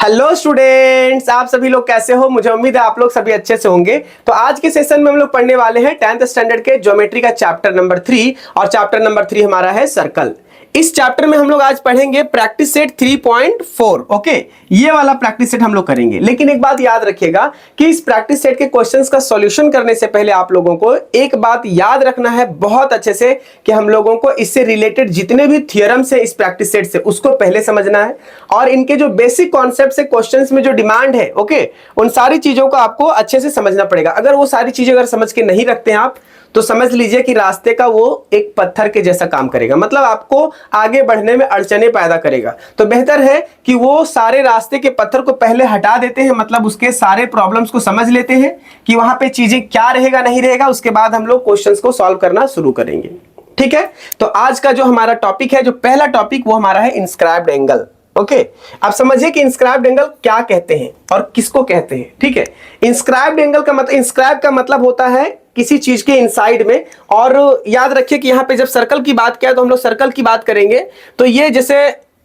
Hello students, आप सभी लोग कैसे हो। मुझे उम्मीद है आप लोग सभी अच्छे से होंगे। तो आज के सेशन में हम लोग पढ़ने वाले हैं 10th स्टैंडर्ड के ज्योमेट्री का चैप्टर नंबर 3 और चैप्टर नंबर 3 हमारा है सर्कल। इस चैप्टर में हम लोग आज पढ़ेंगे प्रैक्टिस सेट 3.4। ओके, ये वाला प्रैक्टिस सेट हम लोग करेंगे। लेकिन एक बात याद रखिएगा कि इस प्रैक्टिस सेट के क्वेश्चंस का सॉल्यूशन करने से पहले आप लोगों को एक बात याद रखना है बहुत अच्छे से कि हम लोगों को इससे रिलेटेड जितने भी थ्योरम्स है इस प्रैक्टिस सेट से उसको पहले समझना है और इनके जो बेसिक कॉन्सेप्ट से क्वेश्चंस में जो डिमांड है ओके, उन सारी चीजों को आपको अच्छे से समझना पड़ेगा। अगर वो सारी चीजें अगर समझ के नहीं रखते हैं आप तो समझ लीजिए कि रास्ते का वो एक पत्थर के जैसा काम करेगा, मतलब आपको आगे बढ़ने में अड़चने पैदा करेगा। तो बेहतर है कि वो सारे रास्ते के पत्थर को पहले हटा देते हैं, मतलब उसके सारे प्रॉब्लम्स को समझ लेते हैं कि वहां पे चीजें क्या रहेगा नहीं रहेगा, उसके बाद हम लोग क्वेश्चंस को सॉल्व करना शुरू करेंगे। ठीक है, तो आज का जो हमारा टॉपिक है, जो पहला टॉपिक वो हमारा है इंस्क्राइब्ड एंगल। ओके, आप समझिए कि इंस्क्राइब्ड एंगल क्या कहते हैं और किसको कहते हैं। ठीक है, इंस्क्राइब्ड एंगल का मतलब, इंस्क्राइब का मतलब होता है किसी चीज के इनसाइड में। और याद रखिए कि यहां पे जब सर्कल की बात किया तो हम लोग सर्कल की बात करेंगे तो ये जैसे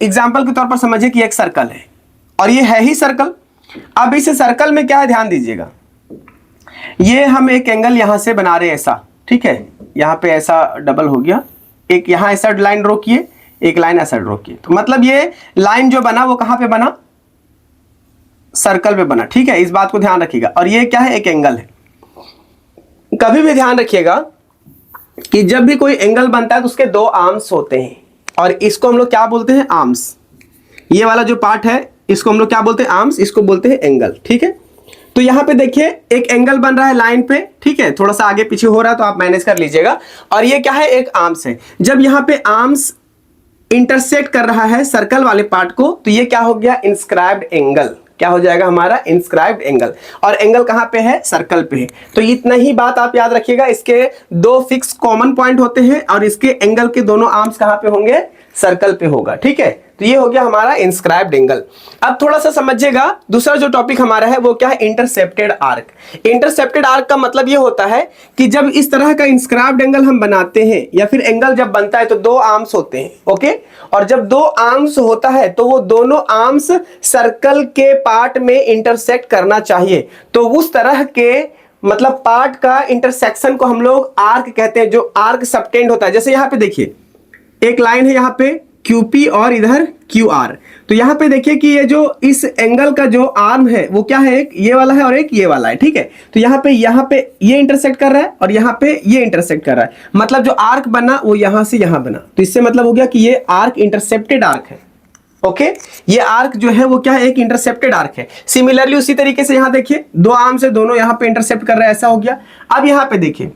एग्जांपल के तौर पर समझिए कि एक सर्कल है और ये है ही सर्कल। अब इस सर्कल में क्या है, ध्यान दीजिएगा, ये हम एक एंगल यहां से बना रहे हैं ऐसा। ठीक है, यहां पे ऐसा डबल हो गया, एक यहां ऐसा लाइन ड्रॉ किए, एक लाइन ऐसा ड्रॉ किए, तो मतलब ये लाइन जो बना वो कहां पे बना, सर्कल पे बना। ठीक है, इस बात को ध्यान रखिएगा। और ये क्या है, एक एंगल है। कभी भी ध्यान रखिएगा कि जब भी कोई एंगल बनता है तो उसके दो आर्म्स होते हैं और इसको हम लोग क्या बोलते हैं, आर्म्स। ये वाला जो पार्ट है इसको हम लोग क्या बोलते हैं, आर्म्स, इसको बोलते हैं एंगल। ठीक है, तो यहां पे देखिए एक एंगल बन रहा है लाइन पे। ठीक है, थोड़ा सा आगे पीछे हो रहा है तो आप मैनेज कर लीजिएगा। और ये क्या है, एक आर्म्स है। जब यहां पे आर्म्स इंटरसेक्ट कर रहा है सर्कल वाले पार्ट को तो ये क्या हो गया, इंस्क्राइब्ड एंगल। क्या हो जाएगा हमारा, इंस्क्राइब्ड एंगल। और एंगल कहां पे है, सर्कल पे है। तो इतना ही बात आप याद रखिएगा। इसके दो फिक्स कॉमन पॉइंट होते हैं और इसके एंगल के दोनों आर्म्स कहां पे होंगे, सर्कल पे होगा। ठीक है, तो ये हो गया हमारा इंस्क्राइब्ड एंगल। अब थोड़ा सा समझिएगा, दूसरा जो टॉपिक हमारा है वो क्या है, इंटरसेप्टेड आर्क। इंटरसेप्टेड आर्क का मतलब ये होता है कि जब इस तरह का इंस्क्राइब्ड एंगल हम बनाते हैं या फिर एंगल जब बनता है तो दो आर्म्स होते हैं। ओके, और जब दो आर्म्स होता है तो वो दोनों आर्म्स सर्कल के पार्ट में इंटरसेक्ट करना चाहिए। तो उस तरह के मतलब पार्ट का इंटरसेक्शन को हम लोग आर्क कहते हैं, जो आर्क सबटेंड होता है। जैसे यहां पे देखिए एक लाइन है यहाँ पे QP और इधर QR। तो यहाँ पे देखिए कि ये जो इस एंगल का जो आर्म है वो क्या है, एक ये वाला है और एक ये वाला है। ठीक है, तो यहाँ पे ये इंटरसेक्ट कर रहा है और यहाँ पे ये इंटरसेक्ट कर रहा है, मतलब जो आर्क बना वो यहाँ से यहाँ बना। तो इससे मतलब हो गया कि ये आर्क इंटरसेप्टेड आर्क है। ओके, ये आर्क जो है वो क्या है, एक इंटरसेप्टेड आर्क है। सिमिलरली उसी तरीके से यहाँ देखिए दो आर्म से दोनों यहाँ पे इंटरसेप्ट कर रहा है, ऐसा हो गया। अब यहाँ पे देखिए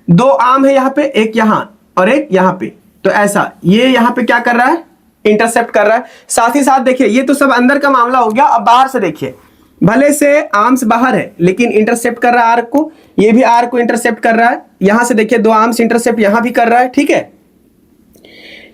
दो आर्म है यहाँ पे, एक यहाँ और एक यहाँ पे, तो ऐसा ये यहाँ पे क्या कर रहा है, इंटरसेप्ट कर रहा है। साथ ही साथ देखिए ये तो सब अंदर का मामला हो गया। अब बाहर से देखिए, भले से आर्म्स बाहर है लेकिन इंटरसेप्ट कर रहा है आर्क को, ये भी आर्क को इंटरसेप्ट कर रहा है। यहां से देखिए दो आर्म्स इंटरसेप्ट यहां भी कर रहा है। ठीक है,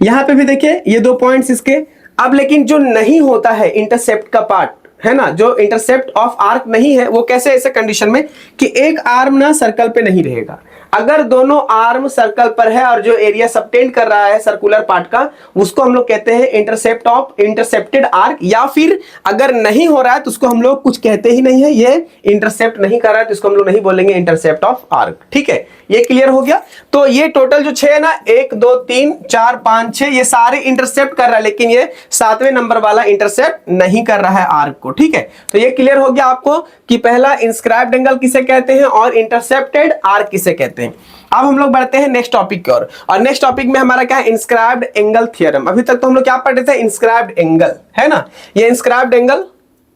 यहां पे भी देखिए ये दो पॉइंट्स इसके। अब लेकिन जो नहीं होता है इंटरसेप्ट का पार्ट है ना, जो इंटरसेप्ट ऑफ आर्क नहीं है, वो कैसे, ऐसे कंडीशन में कि एक आर्म ना सर्कल पे नहीं रहेगा। अगर दोनों आर्म सर्कल पर है और जो एरिया सबटेंड कर रहा है सर्कुलर पार्ट का, उसको हम लोग कहते हैं इंटरसेप्ट ऑफ इंटरसेप्टेड आर्क। या फिर अगर नहीं हो रहा है तो उसको हम लोग कुछ कहते ही नहीं है, ये इंटरसेप्ट नहीं कर रहा है तो इसको हम लोग नहीं बोलेंगे इंटरसेप्ट ऑफ आर्क। ठीक है, ये क्लियर हो गया। तो ये टोटल जो 6 है ना, 1 2 3 4 5 6, ये सारे इंटरसेप्ट कर रहा है लेकिन ये 7वें नंबर वाला इंटरसेप्ट नहीं कर रहा है आर्क को। ठीक है, तो ये क्लियर हो गया आपको कि पहला इंस्क्राइब्ड एंगल किसे कहते हैं और इंटरसेप्टेड आर्क किसे कहते हैं। अब हम लोग बढ़ते हैं नेक्स्ट टॉपिक की ओर, और नेक्स्ट टॉपिक में हमारा क्या है, इंस्क्राइब्ड एंगल थ्योरम। अभी तक तो हम लोग क्या पढ़ रहे थे, इंस्क्राइब्ड एंगल, है ना। ये इंस्क्राइब्ड एंगल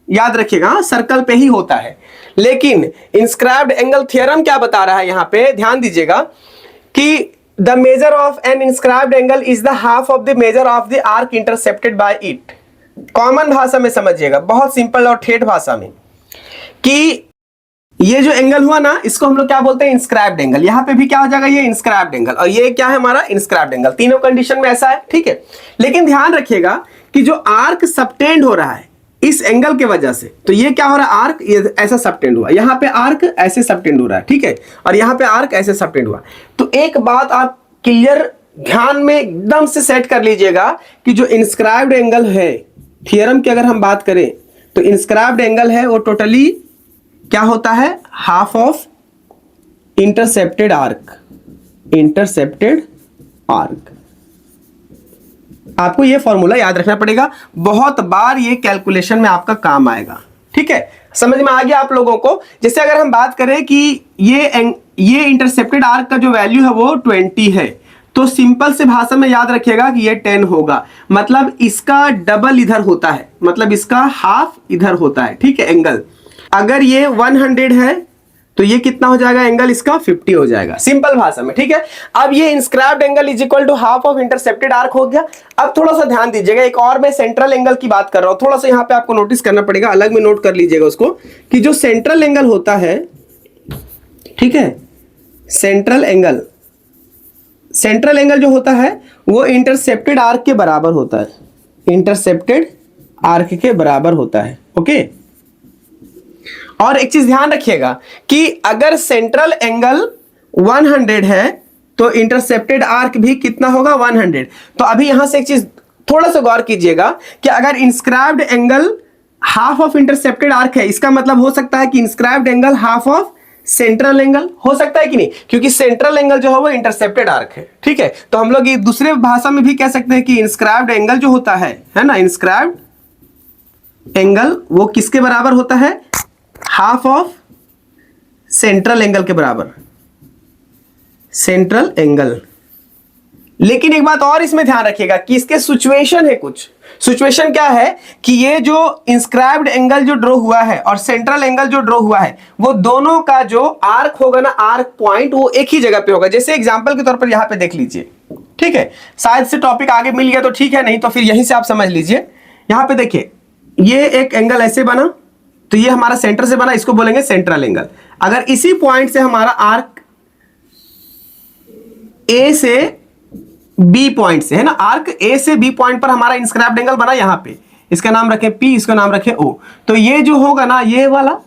याद रखिएगा सर्कल पे ही होता है, लेकिन इंस्क्राइब्ड एंगल थ्योरम क्या बता रहा है, यहां पे ध्यान दीजिएगा कि the measure of an inscribed angle is the half of the measure of the arc intercepted by it. Common भाषा में समझिएगा, बहुत सिंपल और ठेठ भाषा में, कि ये जो एंगल हुआ ना इसको हम लोग क्या बोलते हैं, इंस्क्राइब्ड एंगल। यहां पे भी क्या हो जाएगा, ये इंस्क्राइब्ड एंगल, और ये क्या है हमारा इंस्क्राइब्ड एंगल। तीनों कंडीशन में ऐसा है। ठीक है, लेकिन ध्यान रखिएगा कि जो आर्क सबटेंड हो रहा है इस एंगल के वजह से, तो ये क्या हो रहा है, आर्क ये ऐसा सबटेंड हुआ, यहां पे आर्क ऐसे सबटेंड हो रहा है। ठीक है, और यहां पे आर्क ऐसे सबटेंड हुआ। तो एक बात आप क्लियर ध्यान में एकदम से सेट कर लीजिएगा कि जो इंस्क्राइब्ड एंगल है, थ्योरम की अगर हम बात करें तो इंस्क्राइब्ड एंगल है वो टोटली क्या होता है, half of intercepted arc. Intercepted arc, आपको ये फॉर्मूला याद रखना पड़ेगा, बहुत बार ये कैलकुलेशन में आपका काम आएगा। ठीक है, समझ में आ गया आप लोगों को। जैसे अगर हम बात करें कि ये इंटरसेप्टेड आर्क का जो वैल्यू है वो 20 है, तो सिंपल से भाषा में याद रखिएगा कि ये 10 होगा, मतलब इसका डबल इधर होता है, मतलब इसका हाफ इधर होता है। ठीक है, एंगल अगर ये 100 है तो ये कितना हो जाएगा, एंगल इसका 50 हो जाएगा, सिंपल भाषा में। ठीक है, अब ये inscribed angle is equal to half of intercepted arc हो गया। अब थोड़ा सा ध्यान दीजिएगा, एक और मैं सेंट्रल एंगल की बात कर रहा हूं, थोड़ा सा यहां पे आपको नोटिस करना पड़ेगा, अलग में नोट कर लीजिएगा उसको, कि जो सेंट्रल एंगल होता है, ठीक है, सेंट्रल एंगल जो होता है वो इंटरसेप्टेड आर्क के बराबर होता है, इंटरसेप्टेड आर्क के बराबर होता है। ओके, और एक चीज ध्यान रखिएगा कि अगर सेंट्रल एंगल 100 है तो इंटरसेप्टेड आर्क भी कितना होगा, 100। तो अभी यहां से एक चीज थोड़ा सा गौर कीजिएगा कि अगर inscribed angle half of intercepted arc है, इसका मतलब हो सकता है कि inscribed angle half of central angle हो सकता है कि नहीं, क्योंकि सेंट्रल एंगल जो है वो इंटरसेप्टेड आर्क है। ठीक है, तो हम लोग ये दूसरे भाषा में भी कह सकते हैं कि इंस्क्राइब्ड एंगल जो होता है ना, इंस्क्राइब्ड एंगल वो किसके बराबर होता है, हाफ ऑफ सेंट्रल एंगल के बराबर, सेंट्रल एंगल। लेकिन एक बात और इसमें ध्यान रखिएगा कि इसके सिचुएशन है, कुछ सिचुएशन क्या है कि ये जो इंस्क्राइब्ड एंगल जो ड्रॉ हुआ है और सेंट्रल एंगल जो ड्रॉ हुआ है, वो दोनों का जो आर्क होगा ना, आर्क पॉइंट, वो एक ही जगह पे होगा। जैसे एग्जांपल के तौर पर यहां पे देख लीजिए। ठीक है, शायद से टॉपिक आगे मिल गया तो ठीक है, नहीं तो फिर यहीं से आप समझ लीजिए। यहां पे देखिए, ये एक एंगल ऐसे बना, तो ये हमारा सेंटर से बना, इसको बोलेंगे सेंट्रल एंगल। अगर इसी पॉइंट से हमारा आर्क ए से बी पॉइंट से, है ना, आर्क ए से बी पॉइंट पर हमारा इंस्क्राइब्ड एंगल बना, यहां पे इसका नाम रखें P, इसका नाम रखें O, तो ये जो होगा ना, ये वाला,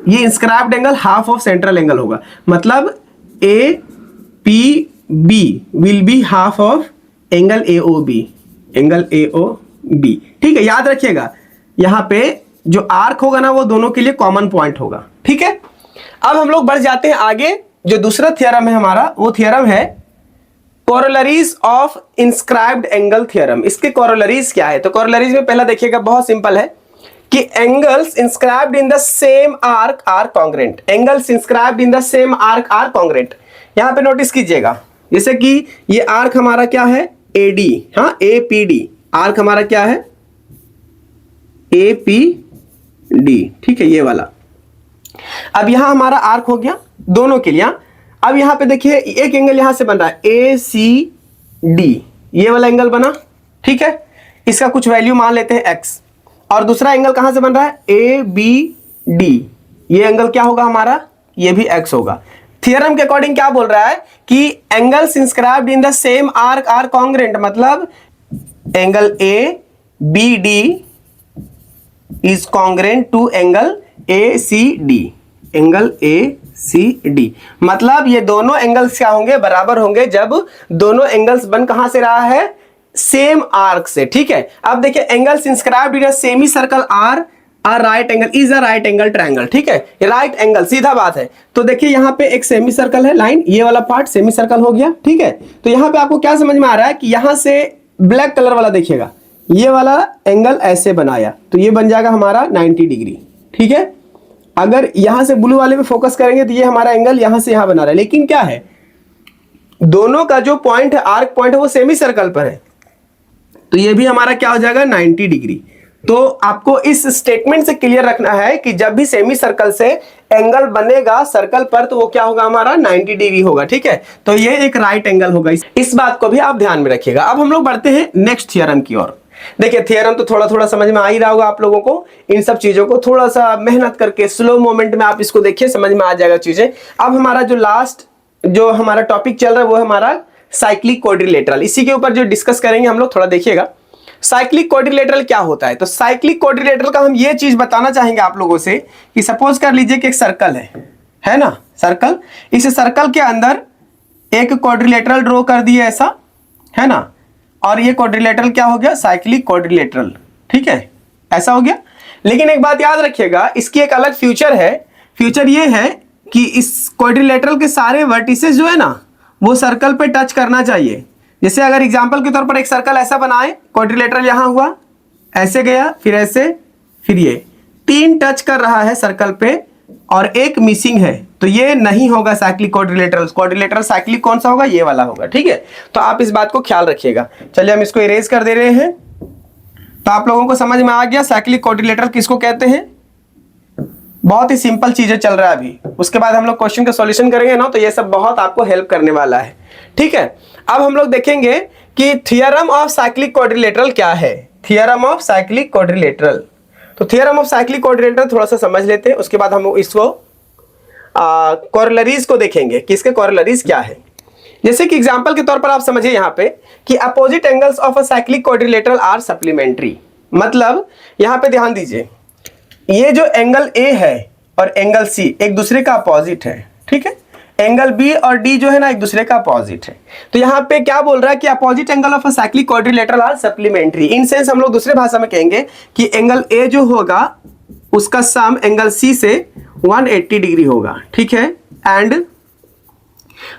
ये inscribed angle half of central angle होगा, मतलब APB will be half of angle AOB, angle AOB। ठीक है, याद रखिएगा यहां पे जो आर्क होगा ना वो दोनों के लिए कॉमन पॉइंट होगा। ठीक है, अब हम लोग बढ़ जाते हैं आगे। जो दूसरा थ्योरम है हमारा, वो थ्योरम है corollaries of inscribed angle theorem. इसके कोरोलरीज क्या है, तो कोरोलरीज में पहला देखिएगा, बहुत सिंपल है कि angles inscribed in the same arc are congruent. Angles inscribed in the same arc are congruent. यहां पे नोटिस कीजिएगा, जैसे कि ये आर्क हमारा क्या है, AD, हाँ APD, आर्क हमारा क्या है APD। ठीक है, ये वाला। अब यहां हमारा आर्क हो गया दोनों के लिए। अब यहां पे देखिए एक एंगल यहां से बन रहा है ACD, ये वाला एंगल बना। ठीक है, इसका कुछ वैल्यू मान लेते हैं x, और दूसरा एंगल कहां से बन रहा है ABD, ये एंगल क्या होगा हमारा, ये भी x होगा। थ्योरम के अकॉर्डिंग क्या बोल रहा है कि angles inscribed in the same arc are congruent, मतलब angle ABD is congruent to angle ACD, angle ACD, मतलब ये दोनों एंगल्स क्या होंगे, बराबर होंगे, जब दोनों एंगल्स बन कहां से रहा है, सेम आर्क से। ठीक है, अब देखिए angles inscribed in a semi circle are right angle is a right angle triangle. ठीक है, राइट एंगल, सीधा बात है। तो देखिए यहां पे एक सेमी सर्कल है, लाइन, ये वाला पार्ट सेमी सर्कल हो गया। ठीक है, तो यहां पे आपको क्या समझ में आ रहा है कि यहां से ब्लैक कलर वाला देखिएगा, ये वाला एंगल ऐसे बनाया तो ये बन जाएगा हमारा 90 डिग्री। ठीक है, अगर यहां से ब्लू वाले पे फोकस करेंगे तो ये हमारा एंगल यहां से यहां बना रहा है, लेकिन क्या है, दोनों का जो पॉइंट है, आर्क पॉइंट है, वो सेमी सर्कल पर है, तो ये भी हमारा क्या हो जाएगा 90 डिग्री। तो आपको इस स्टेटमेंट से क्लियर रखना है कि जब भी सेमी सर्कल से एंगल बनेगा सर्कल पर, तो वो क्या होगा हमारा 90 डिग्री होगा। ठीक है, तो ये एक राइट एंगल होगा, इस बात को भी आप ध्यान में रखिएगा। अब हम लोग बढ़ते हैं नेक्स्ट थ्योरम की ओर। देखिए थ्योरम तो थोड़ा थोड़ा समझ में आ ही रहा होगा आप लोगों को, इन सब चीजों को थोड़ा सा मेहनत करके स्लो मोमेंट में आप इसको देखिए, समझ में आ जाएगा चीजें। अब हमारा जो लास्ट जो हमारा टॉपिक चल रहा है वो है हमारा साइक्लिक क्वाड्रिलेटरल। इसी के ऊपर जो डिस्कस करेंगे हम लोग, थोड़ा देखिएगा साइक्लिक क्वाड्रिलेटरल क्या होता है। तो साइक्लिक क्वाड्रिलेटरल का हम ये चीज बताना चाहेंगे आप लोगों से कि सपोज कर लीजिए कि एक सर्कल है ना, सर्कल, इस सर्कल के अंदर एक क्वाड्रिलेटरल ड्रॉ कर दिए ऐसा, है ना, और ये क्वाड्रिलेटरल क्या हो गया, साइक्लिक क्वाड्रिलेटरल। ठीक है, ऐसा हो गया। लेकिन एक बात याद रखिएगा, इसकी एक अलग फ्यूचर है। फ्यूचर ये है कि इस क्वाड्रिलेटरल के सारे वर्टिसेस जो है ना वो सर्कल पे टच करना चाहिए। जैसे अगर एग्जांपल के तौर पर एक सर्कल ऐसा बनाए, क्वाड्रिलेटरल यहां हुआ, ऐसे गया, फिर ऐसे, फिर ये 3 टच कर रहा है सर्कल पे और एक मिसिंग है, तो ये नहीं होगा साइक्लिक क्वाड्रिलेटरल। क्वाड्रिलेटरल साइक्लिक कौन सा होगा? ये वाला होगा। ठीक है, तो आप इस बात को ख्याल रखिएगा। चलिए हम इसको इरेज कर दे रहे हैं। तो आप लोगों को समझ में आ गया साइक्लिक क्वाड्रिलेटरल किसको कहते हैं। बहुत ही सिंपल चीजें चल रहा है अभी, उसके बाद हम लोग क्वेश्चन का सॉल्यूशन करेंगे ना, तो ये सब बहुत आपको हेल्प करने वाला है। ठीक है, अब हम लोग देखेंगे कि थ्योरम ऑफ साइक्लिक क्वाड्रिलेटरल क्या है। थ्योरम ऑफ साइक्लिक क्वाड्रिलेटरल, तो थ्योरम ऑफ साइक्लिक क्वाड्रिलेटरल थोड़ा सा समझ लेते हैं, उसके बाद हम इसको कोरोलरीज को देखेंगे कि इसके कोरोलरीज क्या है। जैसे कि एग्जांपल के तौर पर आप समझिए यहाँ पे कि opposite angles of a cyclic quadrilateral are supplementary. मतलब यहाँ पे ध्यान दीजिए, ये जो एंगल ए है और एंगल सी एक दूसरे का अपोजिट है। ठीक है, एंगल बी और डी जो है ना एक दूसरे का अपोजिट है। तो यहाँ पे क्या बोल रहा है कि opposite angle of a cyclic quadrilateral are supplementary. In sense हम लोग दूसरे भाषा में कहेंगे कि एंगल ए जो होगा उसका सम एंगल सी से 180 डिग्री होगा। ठीक है, एंड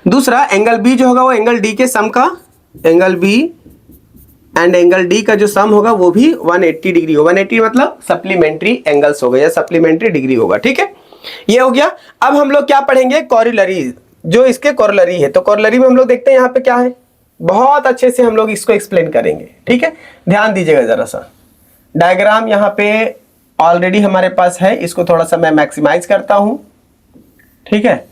दूसरा एंगल बी जो होगा वो एंगल डी के सम का, angle B and angle D का जो सम होगा वो भी 180 डिग्री होगा। 180 मतलब सप्लीमेंट्री एंगल्स हो गए या सप्लीमेंट्री डिग्री होगा। ठीक है, ये हो गया। अब हम लोग क्या पढ़ेंगे? कोरोलरीज, जो इसके कोरोलरी है। तो कोरोलरी में हम लोग देखते हैं यहाँ पे क्या है, बहुत अच्छे से हम लोग इसको एक्सप्लेन करेंगे। ठीक है, ध्यान दीजिएगा जरा सा। डायग्राम यहाँ पे ऑलरेडी हमारे पास है, इसको थोड़ा सा मैं मैक्सिमाइज करता हूं। ठीक है,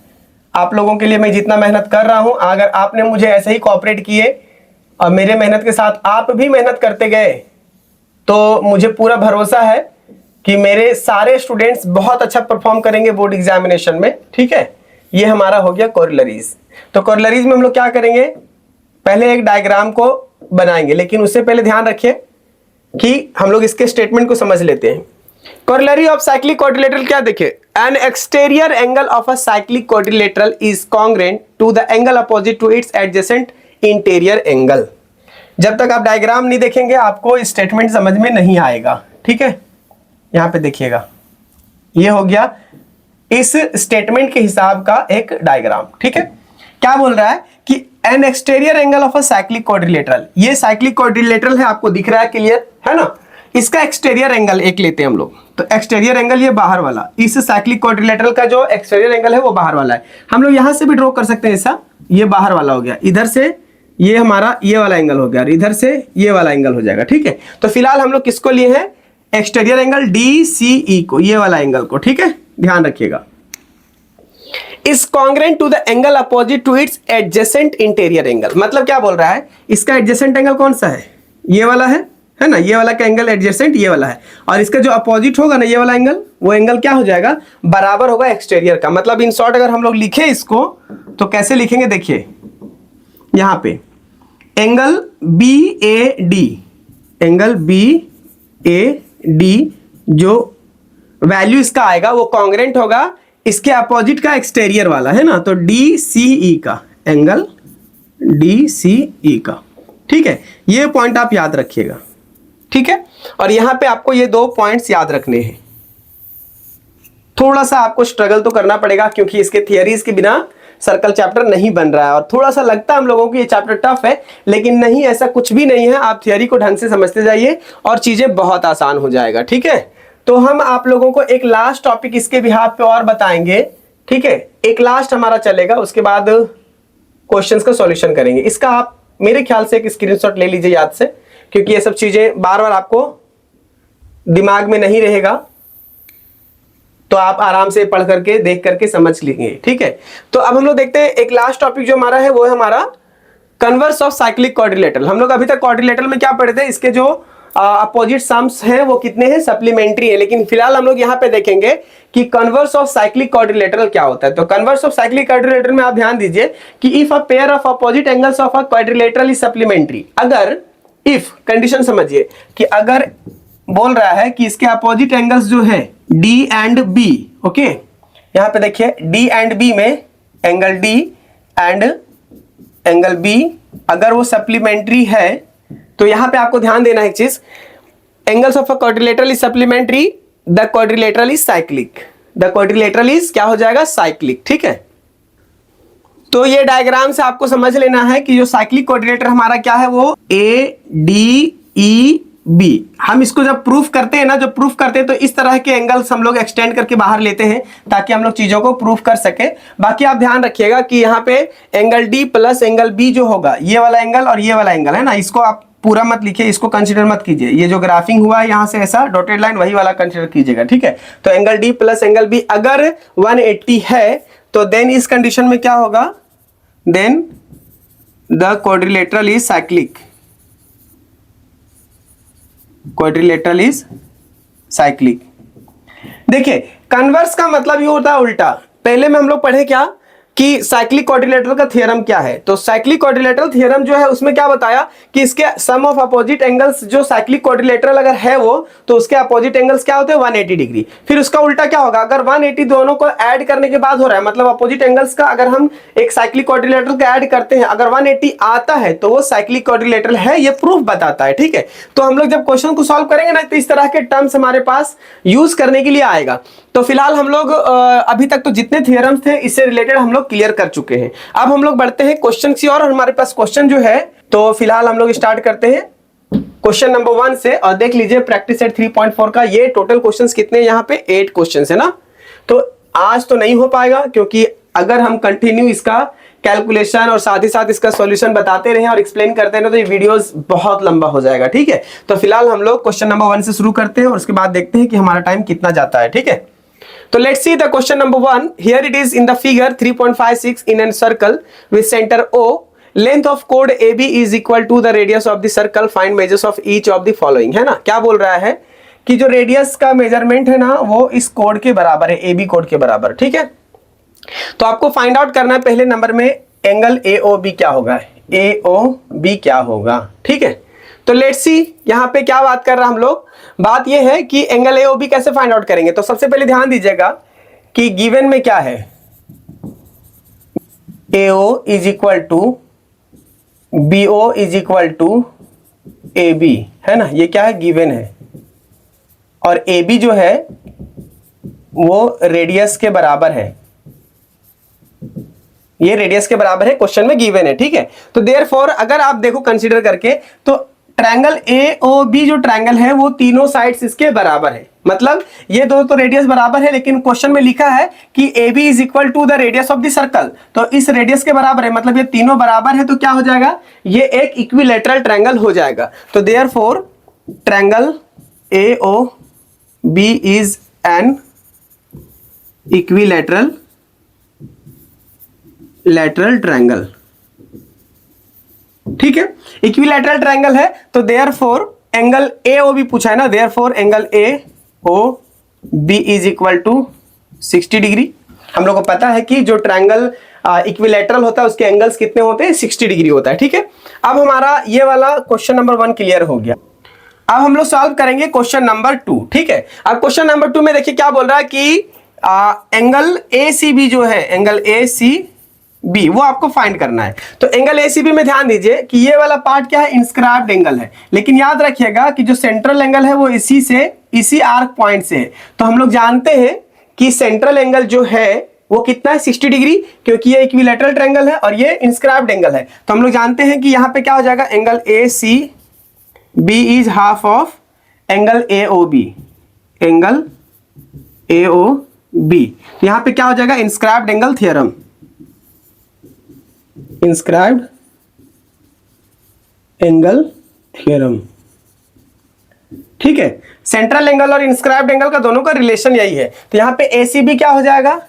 आप लोगों के लिए मैं जितना मेहनत कर रहा हूं, अगर आपने मुझे ऐसे ही कोऑपरेट किए और मेरे मेहनत के साथ आप भी मेहनत करते गए तो मुझे पूरा भरोसा है कि मेरे सारे स्टूडेंट्स बहुत अच्छा परफॉर्म करेंगे बोर्ड एग्जामिनेशन में। ठीक है, ये हमारा हो गया कोरोलरीज। तो कोरोलरीज में हम लोग क्या करेंगे, पहले एक डायग्राम को बनाएंगे, लेकिन उससे पहले ध्यान रखिए कि हम लोग इसके स्टेटमेंट को समझ लेते हैं। कोरोलरी ऑफ साइक्लिक क्वाड्रिलेटरल क्या देखे, an exterior angle of a cyclic quadrilateral is congruent to the angle opposite to its adjacent interior angle. जब तक आप डायग्राम नहीं देखेंगे आपको स्टेटमेंट समझ में नहीं आएगा। ठीक है, यहां पे देखिएगा, ये हो गया इस स्टेटमेंट के हिसाब का एक डायग्राम। ठीक है, क्या बोल रहा है कि N exterior angle of a cyclic quadrilateral, ये साइक्लिक क्वाड्रिलेटरल है, आपको दिख रहा है क्लियर है ना। इसका एक्सटीरियर एंगल एक लेते हैं हम लोग, तो एक्सटीरियर एंगल ये बाहर वाला, इस साइक्लिक क्वाड्रिलेटरल का जो एक्सटीरियर एंगल है वो बाहर वाला है। हम लोग यहां से भी ड्रॉ कर सकते हैं ऐसा, ये बाहर वाला हो गया, इधर से ये हमारा ये वाला एंगल हो गया और इधर से ये वाला एंगल हो जाएगा। ठीक है, तो फिलहाल हम लोग किसको लिए हैं, एक्सटीरियर एंगल DCE को, ये वाला एंगल को। ठीक है, ध्यान रखिएगा। Is congruent to the angle opposite to its adjacent interior angle. मतलब क्या बोल रहा है, इसका एडजेसेंट एंगल कौन सा है, ये वाला है ना, ये वाला का एंगल एडजेसेंट ये वाला है, और इसका जो अपोजिट होगा ना ये वाला एंगल, वो एंगल क्या हो जाएगा, बराबर होगा एक्सटीरियर का। मतलब इन शॉर्ट अगर हम लोग लिखे इसको तो कैसे लिखेंगे, देखिए यहां पे एंगल BAD, एंगल BAD जो वैल्यू इसका आएगा वो कॉन्ग्रुएंट होगा इसके अपोजिट का एक्सटीरियर वाला है ना, तो DCE का, एंगल DCE का। ठीक है, ये पॉइंट आप याद रखिएगा। ठीक है, और यहां पे आपको ये 2 पॉइंट्स याद रखने हैं। थोड़ा सा आपको स्ट्रगल तो करना पड़ेगा क्योंकि इसके थियरीज के बिना सर्कल चैप्टर नहीं बन रहा है, और थोड़ा सा लगता है हम लोगों को ये चैप्टर टफ है, लेकिन नहीं, ऐसा कुछ भी नहीं है। आप थियरी को ढंग से समझते जाइए और चीजें बहुत आसान हो जाएगा। ठीक है, तो हम आप लोगों को एक लास्ट टॉपिक इसके बिहाफ पे और बताएंगे। ठीक है, एक लास्ट हमारा चलेगा, उसके बाद क्वेश्चंस का सॉल्यूशन करेंगे। इसका आप मेरे ख्याल से एक स्क्रीनशॉट ले लीजिए याद से, क्योंकि ये सब चीजें बार बार आपको दिमाग में नहीं रहेगा, तो आप आराम से पढ़ करके देख करके समझ लेंगे। ठीक है, तो अब हम लोग देखते हैं एक लास्ट टॉपिक जो हमारा है वो है हमारा कन्वर्स ऑफ साइक्लिक क्वाड्रिलेटरल। हम लोग अभी तक क्वाड्रिलेटरल में क्या पढ़े थे, इसके जो अपोजिट सम्स हैं वो कितने हैं, सप्लीमेंट्री है। लेकिन फिलहाल हम लोग यहाँ पे देखेंगे कि कन्वर्स ऑफ साइक्लिक क्वाड्रिलेटरल क्या होता है। तो कन्वर्स ऑफ साइक्लिक क्वाड्रिलेटरल में आप ध्यान दीजिए कि if a pair of opposite angles of a quadrilateral is supplementary, अगर इफ कंडीशन समझिए कि अगर बोल रहा है कि इसके अपोजिट एंगल्स जो है D एंड B, ओके, यहां पे देखिए D एंड B में angle D and angle B अगर वो सप्लीमेंट्री है, तो यहां पे आपको ध्यान देना है एक चीज, angles of a quadrilateral is supplementary the quadrilateral is cyclic, the quadrilateral is क्या हो जाएगा, साइक्लिक। ठीक है, तो ये डायग्राम से आपको समझ लेना है कि जो साइक्लिक क्वाड्रिलेटर हमारा क्या है, वो ADEB। हम इसको जब प्रूफ करते हैं ना, जब प्रूफ करते हैं तो इस तरह के एंगल्स हम लोग एक्सटेंड करके बाहर लेते हैं ताकि हम लोग चीजों को प्रूफ कर सके। बाकी आप ध्यान रखिएगा कि यहाँ पे angle D plus angle B जो होगा, ये वाला एंगल और ये वाला एंगल है ना, इसको आप पूरा मत लिखिए, इसको कंसीडर मत कीजिए। ये जो ग्राफिंग हुआ है यहाँ से ऐसा डॉटेड लाइन, वही वाला कंसीडर कीजिएगा। ठीक है, तो angle D plus angle B अगर 180 है तो देन इस कंडीशन में क्या होगा, then the quadrilateral is cyclic, quadrilateral is cyclic. देखिए, कन्वर्स का मतलब ये होता है उल्टा। पहले में हम लोग पढ़े क्या कि साइक्लिक क्वाड्रिलेटरल का थ्योरम क्या है, तो साइक्लिक क्वाड्रिलेटरल थ्योरम जो है उसमें क्या बताया कि इसके सम ऑफ अपोजिट एंगल्स, जो साइक्लिक क्वाड्रिलेटरल अगर है वो, तो उसके अपोजिट एंगल्स क्या होते हैं, 180 डिग्री। फिर उसका उल्टा क्या होगा, अगर 180 दोनों को ऐड करने के बाद हो रहा है, मतलब अपोजिट एंगल्स का अगर हम एक साइक्लिक क्वाड्रिलेटरल का ऐड करते हैं, अगर 180 आता है तो वो साइक्लिक क्वाड्रिलेटरल है, ये प्रूफ बताता है। ठीक है, तो हम लोग जब क्वेश्चन को सॉल्व करेंगे ना, तो इस तरह के टर्म्स हमारे पास यूज करने के लिए आएगा। तो फिलहाल हम लोग अभी तक तो जितने थ्योरम्स थे इससे रिलेटेड हम लोग क्लियर कर चुके हैं। अब हम लोग बढ़ते हैं क्वेश्चन की ओर, और हमारे पास क्वेश्चन जो है, तो फिलहाल हम लोग स्टार्ट करते हैं क्वेश्चन नंबर 1 से। और देख लीजिए प्रैक्टिस सेट 3.4 का ये टोटल क्वेश्चंस कितने हैं, यहाँ पे 8 क्वेश्चंस है ना। तो आज तो नहीं हो पाएगा, क्योंकि अगर हम कंटिन्यू इसका कैलकुलेशन और साथ ही साथ इसका सॉल्यूशन बताते रहे और एक्सप्लेन करते रहे तो ये वीडियोस बहुत लंबा हो जाएगा। ठीक है, तो फिलहाल हम लोग क्वेश्चन नंबर 1 से शुरू करते हैं और उसके बाद देखते हैं कि हमारा टाइम कितना जाता है। ठीक है, तो let's see the question number 1. Here it is in the figure 3.56 in a circle with center O. Length of chord AB is equal to the radius of the circle. Find measures of each of the following. है ना, क्या बोल रहा है कि जो radius का measurement है ना, वो इस कोड के बराबर है, AB कोड के बराबर। ठीक है, तो आपको फाइंड आउट करना है पहले नंबर में एंगल AOB क्या होगा, AOB क्या होगा। ठीक है, तो लेट्स सी यहां पे क्या बात कर रहा हम लोग, बात ये है कि एंगल AOB कैसे फाइंड आउट करेंगे। तो सबसे पहले ध्यान दीजिएगा कि गिवन में क्या है, AO is equal to BO is equal to AB, है ना, ये क्या है, गिवन है। और AB जो है वो रेडियस के बराबर है, ये रेडियस के बराबर है, क्वेश्चन में गिवन है। ठीक है, तो देयरफॉर अगर आप देखो कंसीडर करके, तो ट्रायंगल AOB जो ट्रायंगल है वो तीनों साइड्स इसके बराबर है। मतलब ये दो तो रेडियस बराबर है, लेकिन क्वेश्चन में लिखा है कि AB is equal to the radius of the circle, तो इस रेडियस के बराबर है, मतलब ये तीनों बराबर है, तो क्या हो जाएगा, ये एक इक्विलैटरल ट्रायंगल हो जाएगा। तो therefore triangle AOB is an equilateral triangle. ठीक है, इक्विलैटरल ट्रायंगल है, तो देयरफॉर एंगल AOB पूछा है ना, therefore angle AOB is equal to 60 degree. हम लोग को पता है कि जो ट्रायंगल इक्विलैटरल होता है उसके एंगल्स कितने होते हैं, 60 डिग्री होता है। ठीक है, अब हमारा ये वाला क्वेश्चन नंबर 1 क्लियर हो गया। अब हम लोग सॉल्व करेंगे क्वेश्चन नंबर 2। ठीक है, अब क्वेश्चन नंबर 2 में देखिए क्या बोल रहा है कि एंगल ACB जो है, एंगल ACB वो आपको फाइंड करना है। तो एंगल ACB में ध्यान दीजिए कि ये वाला पार्ट क्या है, इंस्क्राइब्ड एंगल है, लेकिन याद रखिएगा कि जो सेंट्रल एंगल है वो इसी आर्क पॉइंट से है। तो हम लोग जानते हैं कि सेंट्रल एंगल जो है वो कितना है, 60 डिग्री, क्योंकि ये इक्विलैटरल ट्रायंगल है और ये इंस्क्राइब्ड एंगल है। तो हम लोग जानते हैं कि यहाँ पे क्या हो जाएगा, angle ACB is half of angle AOB, angle AOB। यहाँ पे क्या हो जाएगा, inscribed angle theorem, inscribed angle theorem. ठीक है, सेंट्रल एंगल और इंस्क्राइब्ड एंगल का दोनों का रिलेशन यही है। तो यहां पे ACB क्या हो जाएगा,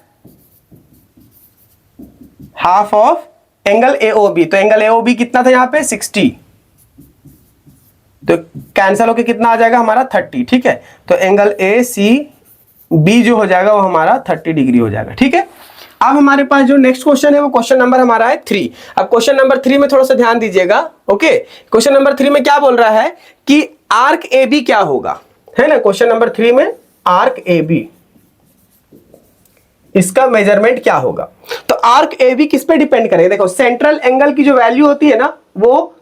हाफ ऑफ एंगल AOB। तो एंगल AOB कितना था यहाँ पे, 60, तो कैंसिल होके कितना आ जाएगा हमारा, 30। ठीक है, तो एंगल ACB जो हो जाएगा वो हमारा 30 डिग्री हो जाएगा। ठीक है, अब हमारे पास जो नेक्स्ट क्वेश्चन है वो क्वेश्चन नंबर हमारा है 3। अब क्वेश्चन नंबर 3 में थोड़ा सा ध्यान दीजिएगा। ओके, क्वेश्चन नंबर 3 में क्या बोल रहा है कि आर्क AB क्या होगा, है ना, क्वेश्चन नंबर 3 में आर्क AB, इसका मेजरमेंट क्या होगा। तो आर्क AB किस पे डिपेंड करेगा, देखो सेंट्रल एंगल की जो वैल्यू होती है ना, वो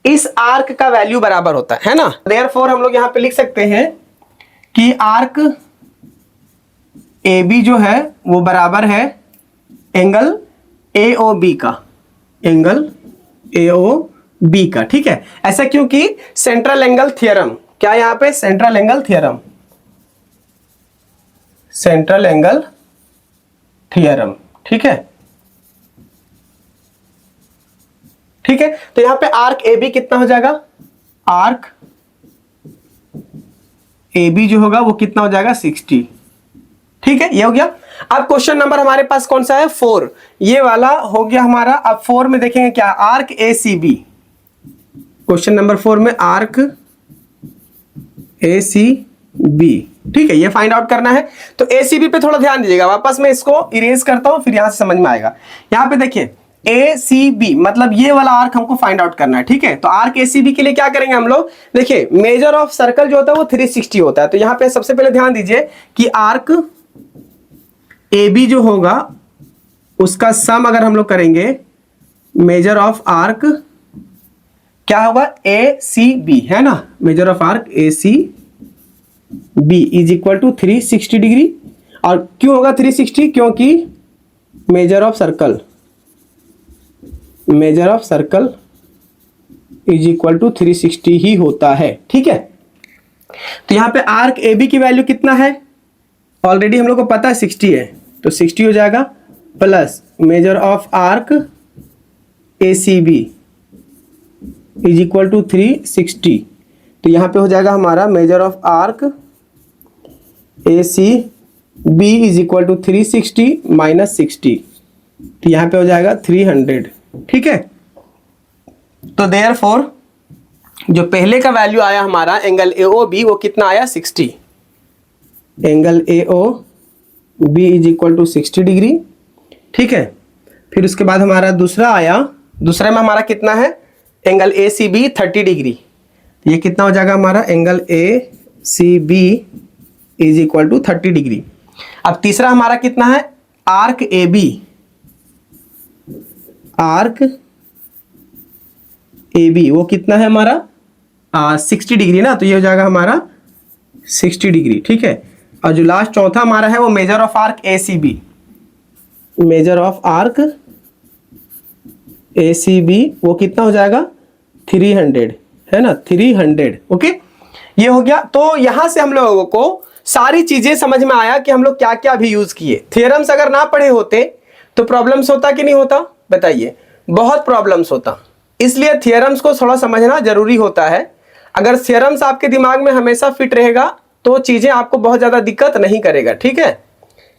इस आर्क का वैल्यू बराबर होता है ना। देयरफॉर हम लोग यहां पे लिख सकते हैं कि आर्क ए बी जो है वो बराबर है एंगल ए ओ बी का, एंगल ए ओ बी का। ठीक है, ऐसा क्योंकि सेंट्रल एंगल थ्योरम, क्या यहां पे central angle theorem, central angle theorem. ठीक है, ठीक है, तो यहां पे आर्क ए बी कितना हो जाएगा, आर्क ए बी जो होगा वो कितना हो जाएगा 60। ठीक है, ये हो गया। अब क्वेश्चन नंबर हमारे पास कौन सा है 4, ये वाला हो गया हमारा। अब 4 में देखेंगे क्या, arc A C B, question number 4 में आर्क ए सी बी। ठीक है, ये फाइंड आउट करना है। तो ए सी बी पे थोड़ा ध्यान दीजिएगा, वापस मैं इसको इरेज करता हूं फिर यहां से समझ में आएगा। यहां पे देखिए ए सी बी मतलब ये वाला आर्क हमको फाइंड आउट करना है। ठीक है, तो आर्क ए सी बी के लिए क्या करेंगे हम लोग, देखिए मेजर ऑफ सर्कल जो होता है वो 360 होता है। तो यहां पे सबसे पहले ध्यान दीजिए कि आर्क ए बी जो होगा उसका सम अगर हम लोग करेंगे, मेजर ऑफ आर्क क्या होगा, ए सी बी, है ना, major of arc A C B is equal to 360 degree. और क्यों होगा 360, क्योंकि major of circle, major of circle is equal to 360 ही होता है। ठीक है, तो यहां पे आर्क ए बी की वैल्यू कितना है, ऑलरेडी हम लोग को पता है 60 है, तो 60 हो जाएगा, plus major of arc A C B is equal to 360। तो यहां पे हो जाएगा हमारा major of arc A C B is equal to 360 minus 60, तो यहां पे हो जाएगा 300। ठीक है, तो देयरफॉर जो पहले का वैल्यू आया हमारा एंगल ए ओ बी वो कितना आया 60, angle A O B is equal to 60 degree. ठीक है, फिर उसके बाद हमारा दूसरा आया, दूसरे में हमारा कितना है, angle A C B 30 degree, ये कितना हो जाएगा हमारा, angle A C B is equal to 30 degree. अब तीसरा हमारा कितना है, arc A B, arc A B वो कितना है हमारा 60 डिग्री ना, तो ये हो जाएगा हमारा 60 डिग्री। ठीक है, और जो लास्ट चौथा हमारा है वो major of arc A C B, major of arc A C B वो कितना हो जाएगा 300, है ना, 300। ओके, ये हो गया। तो यहां से हम लोगों को सारी चीजें समझ में आया कि हम लोग क्या क्या अभी यूज किए। थ्योरम्स अगर ना पढ़े होते तो प्रॉब्लम्स होता कि नहीं होता, बताइए, बहुत प्रॉब्लम्स होता। इसलिए थ्योरम्स को थोड़ा समझना जरूरी होता है। अगर थ्योरम्स आपके दिमाग में हमेशा फिट रहेगा तो चीजें आपको बहुत ज्यादा दिक्कत नहीं करेगा। ठीक है,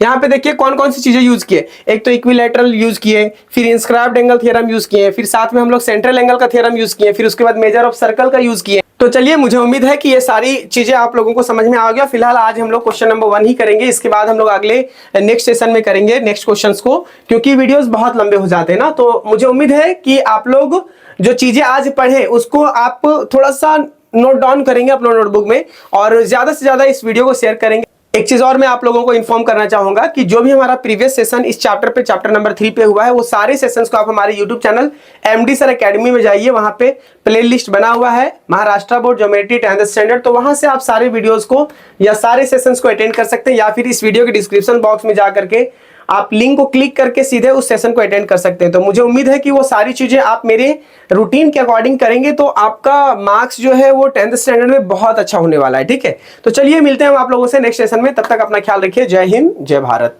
यहाँ पे देखिए कौन कौन सी चीजें यूज किए, एक तो इक्विलैटरल यूज किए, फिर इंस्क्राइब्ड एंगल थ्योरम यूज किए, फिर साथ में हम लोग सेंट्रल एंगल का थ्योरम यूज किए, फिर उसके बाद मेजर ऑफ सर्कल का यूज किए। तो चलिए, मुझे उम्मीद है कि ये सारी चीजें आप लोगों को समझ में आ गया। फिलहाल आज हम लोग क्वेश्चन नंबर 1 ही करेंगे, इसके बाद हम लोग अगले नेक्स्ट सेशन में करेंगे नेक्स्ट क्वेश्चंस को, क्योंकि वीडियोस बहुत लंबे हो जाते हैं ना। तो मुझे उम्मीद है कि आप लोग जो चीजें आज पढ़े उसको आप थोड़ा सा नोट डाउन करेंगे अपना नोटबुक में, और ज्यादा से ज्यादा इस वीडियो को शेयर करेंगे। एक चीज और मैं आप लोगों को इन्फॉर्म करना चाहूंगा कि जो भी हमारा प्रीवियस सेशन इस चैप्टर पे, चैप्टर नंबर 3 पे हुआ है, वो सारे सेशंस को आप हमारे YouTube channel MD sir academy में जाइए, वहां पे प्लेलिस्ट बना हुआ है Maharashtra board geometry 10th standard. तो वहां से आप सारे वीडियोस को या सारे सेशंस को अटेंड कर सकते हैं, या फिर इस वीडियो के डिस्क्रिप्शन बॉक्स में जाकर के आप लिंक को क्लिक करके सीधे उस सेशन को अटेंड कर सकते हैं। तो मुझे उम्मीद है कि वो सारी चीजें आप मेरे रूटीन के अकॉर्डिंग करेंगे तो आपका मार्क्स जो है वो 10th स्टैंडर्ड में बहुत अच्छा होने वाला है। ठीक है, तो चलिए मिलते हैं हम आप लोगों से नेक्स्ट सेशन में, तब तक अपना ख्याल रखिए। जय हिंद, जय भारत।